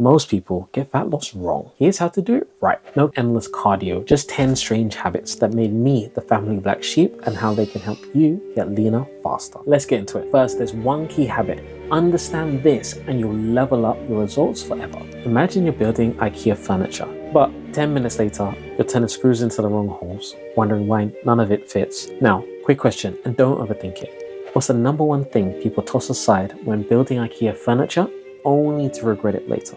Most people get fat loss wrong. Here's how to do it right. No endless cardio, just 10 strange habits that made me the family black sheep and how they can help you get leaner faster. Let's get into it. First, there's one key habit. Understand this and you'll level up your results forever. Imagine you're building IKEA furniture, but 10 minutes later, you're turning screws into the wrong holes, wondering why none of it fits. Now, quick question, and don't overthink it. What's the number one thing people toss aside when building IKEA furniture, only to regret it later?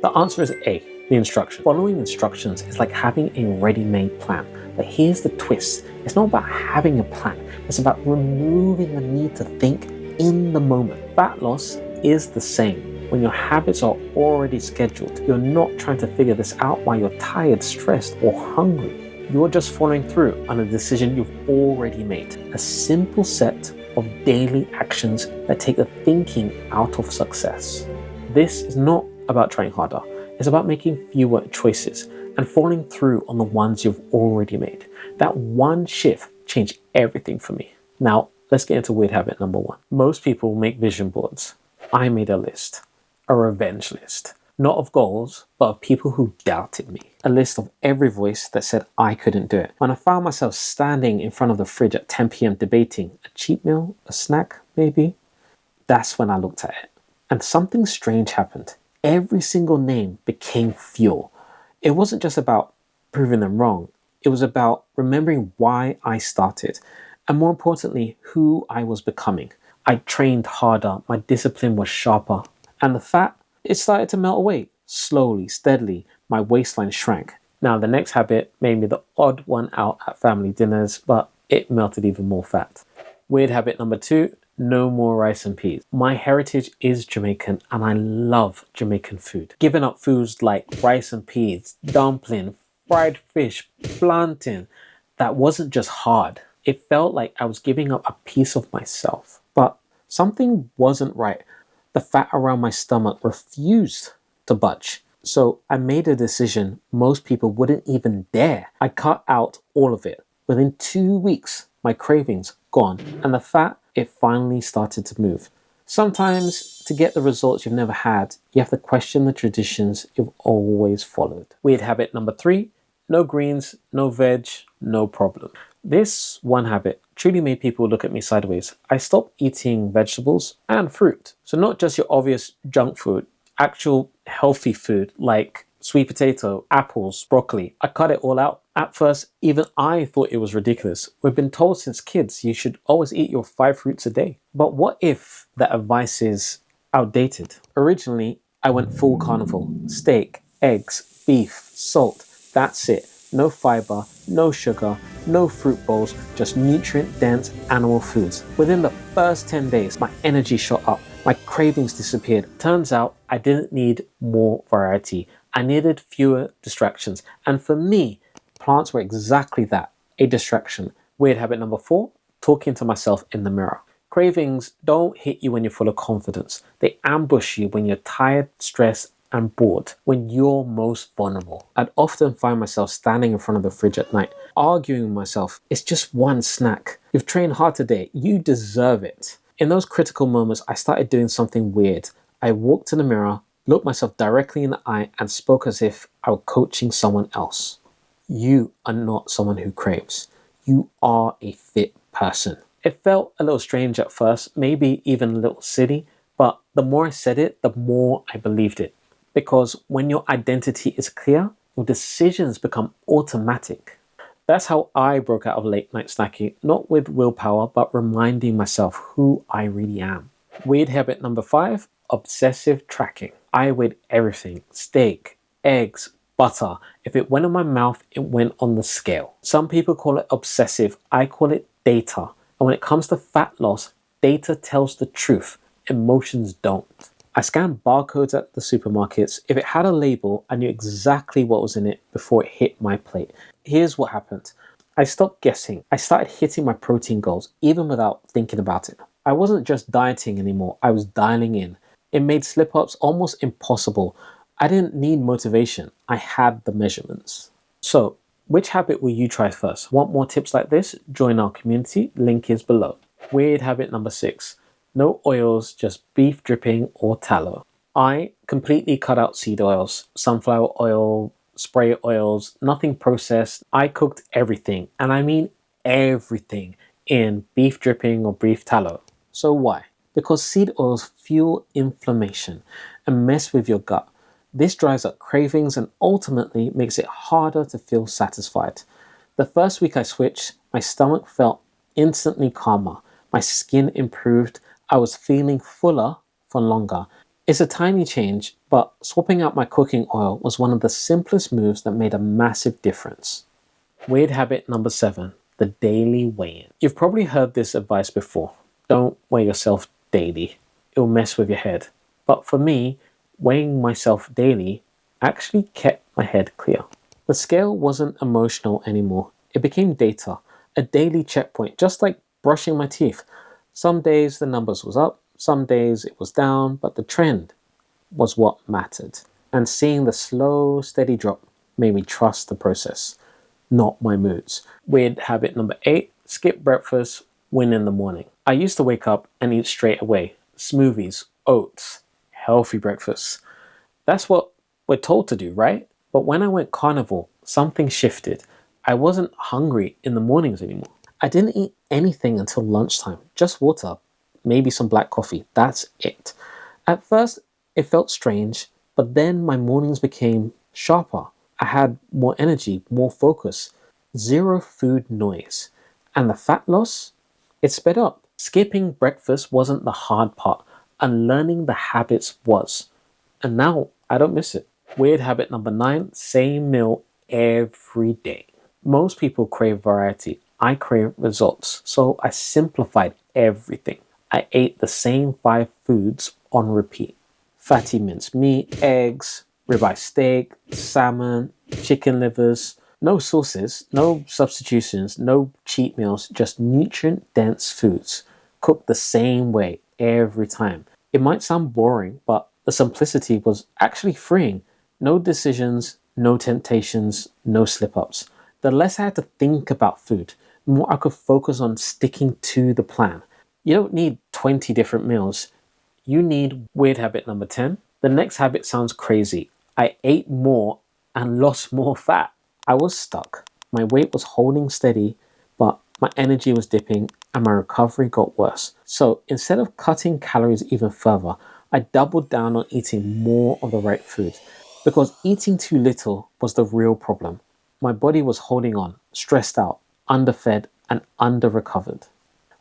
The answer is A, the instruction. Following instructions is like having a ready-made plan. But here's the twist. It's not about having a plan. It's about removing the need to think in the moment. Fat loss is the same. When your habits are already scheduled, you're not trying to figure this out while you're tired, stressed, or hungry. You're just following through on a decision you've already made. A simple set of daily actions that take the thinking out of success. This is not about trying harder. It's about making fewer choices and following through on the ones you've already made. That one shift changed everything for me. Now, let's get into weird habit number 1. Most people make vision boards. I made a list, a revenge list, not of goals, but of people who doubted me. A list of every voice that said I couldn't do it. When I found myself standing in front of the fridge at 10 p.m. debating a cheat meal, a snack, maybe, that's when I looked at it. And something strange happened. Every single name became fuel. It wasn't just about proving them wrong. It was about remembering why I started, and more importantly, who I was becoming. I trained harder, my discipline was sharper, and the fat, it started to melt away. Slowly, steadily, my waistline shrank. Now, the next habit made me the odd one out at family dinners, but it melted even more fat. Weird habit number 2, no more rice and peas. My heritage is Jamaican and I love Jamaican food. Giving up foods like rice and peas, dumpling, fried fish, plantain, that wasn't just hard. It felt like I was giving up a piece of myself. But something wasn't right. The fat around my stomach refused to budge. So I made a decision most people wouldn't even dare. I cut out all of it. Within 2 weeks, my cravings gone, and the fat, it finally started to move. Sometimes, to get the results you've never had, you have to question the traditions you've always followed. Weird habit number 3, no greens, no veg, no problem. This one habit truly made people look at me sideways. I stopped eating vegetables and fruit. So not just your obvious junk food, actual healthy food like sweet potato, apples, broccoli. I cut it all out. At first, even I thought it was ridiculous. We've been told since kids you should always eat your 5 fruits a day. But what if that advice is outdated? Originally, I went full carnivore. Steak, eggs, beef, salt. That's it. No fiber, no sugar, no fruit bowls, just nutrient-dense animal foods. Within the first 10 days, my energy shot up. My cravings disappeared. Turns out I didn't need more variety. I needed fewer distractions. And for me, plants were exactly that, a distraction. Weird habit number 4, talking to myself in the mirror. Cravings don't hit you when you're full of confidence. They ambush you when you're tired, stressed, and bored, when you're most vulnerable. I'd often find myself standing in front of the fridge at night, arguing with myself, it's just one snack. You've trained hard today, you deserve it. In those critical moments, I started doing something weird. I walked in the mirror, looked myself directly in the eye, and spoke as if I were coaching someone else. You are not someone who craves. You are a fit person. It felt a little strange at first, maybe even a little silly, but the more I said it, the more I believed it. Because when your identity is clear, your decisions become automatic. That's how I broke out of late night snacking, not with willpower, but reminding myself who I really am. Weird habit number 5, obsessive tracking. I weighed everything, steak, eggs, butter. If it went in my mouth, it went on the scale. Some people call it obsessive, I call it data. And when it comes to fat loss, data tells the truth, emotions don't. I scanned barcodes at the supermarkets. If it had a label, I knew exactly what was in it before it hit my plate. Here's what happened. I stopped guessing. I started hitting my protein goals, even without thinking about it. I wasn't just dieting anymore, I was dialing in. It made slip-ups almost impossible. I didn't need motivation, I had the measurements. So, which habit will you try first? Want more tips like this? Join our community, link is below. Weird habit number 6. No oils, just beef dripping or tallow. I completely cut out seed oils, sunflower oil, spray oils, nothing processed. I cooked everything, and I mean everything, in beef dripping or beef tallow. So why? Because seed oils fuel inflammation and mess with your gut. This drives up cravings and ultimately makes it harder to feel satisfied. The first week I switched, my stomach felt instantly calmer, my skin improved, I was feeling fuller for longer. It's a tiny change, but swapping out my cooking oil was one of the simplest moves that made a massive difference. Weird habit number 7, the daily weigh-in. You've probably heard this advice before. Don't weigh yourself daily. It'll mess with your head. But for me, weighing myself daily actually kept my head clear. The scale wasn't emotional anymore. It became data, a daily checkpoint, just like brushing my teeth. Some days the numbers was up, some days it was down, but the trend was what mattered. And seeing the slow, steady drop made me trust the process, not my moods. Weird habit number 8, skip breakfast, win in the morning. I used to wake up and eat straight away. Smoothies, oats, healthy breakfast. That's what we're told to do, right? But when I went carnivore, something shifted. I wasn't hungry in the mornings anymore. I didn't eat anything until lunchtime, just water, maybe some black coffee. That's it. At first, it felt strange, but then my mornings became sharper. I had more energy, more focus, zero food noise. And the fat loss, it sped up. Skipping breakfast wasn't the hard part, and learning the habits was. And now I don't miss it. Weird habit number 9, same meal every day. Most people crave variety. I crave results. So I simplified everything. I ate the same 5 foods on repeat. Fatty minced meat, eggs, ribeye steak, salmon, chicken livers. No sauces, no substitutions, no cheat meals, just nutrient-dense foods. Cooked the same way every time. It might sound boring, but the simplicity was actually freeing. No decisions, no temptations, no slip-ups. The less I had to think about food, the more I could focus on sticking to the plan. You don't need 20 different meals. You need weird habit number 10. The next habit sounds crazy. I ate more and lost more fat. I was stuck. My weight was holding steady, but my energy was dipping and my recovery got worse. So instead of cutting calories even further, I doubled down on eating more of the right food, because eating too little was the real problem. My body was holding on, stressed out, underfed, and under-recovered.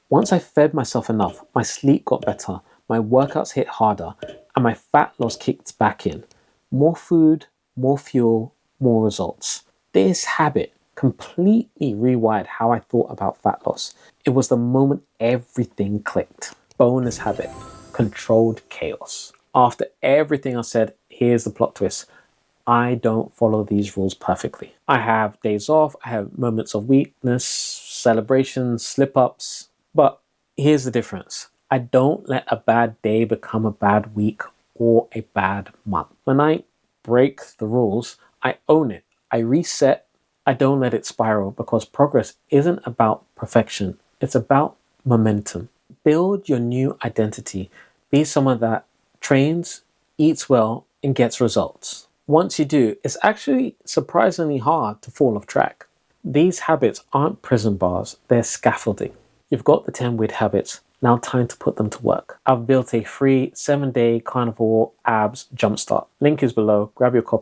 Once I fed myself enough, my sleep got better, my workouts hit harder, and my fat loss kicked back in. More food, more fuel, more results. This habit completely rewired how I thought about fat loss. It was the moment everything clicked. Bonus habit, controlled chaos. After everything I said, here's the plot twist. I don't follow these rules perfectly. I have days off, I have moments of weakness, celebrations, slip-ups, but here's the difference. I don't let a bad day become a bad week or a bad month. When I break the rules, I own it. I reset. I don't let it spiral, because progress isn't about perfection. It's about momentum. Build your new identity. Be someone that trains, eats well, and gets results. Once you do, it's actually surprisingly hard to fall off track. These habits aren't prison bars, they're scaffolding. You've got the 10 weird habits. Now time to put them to work. I've built a free 7-day carnivore abs jumpstart. Link is below. Grab your copy.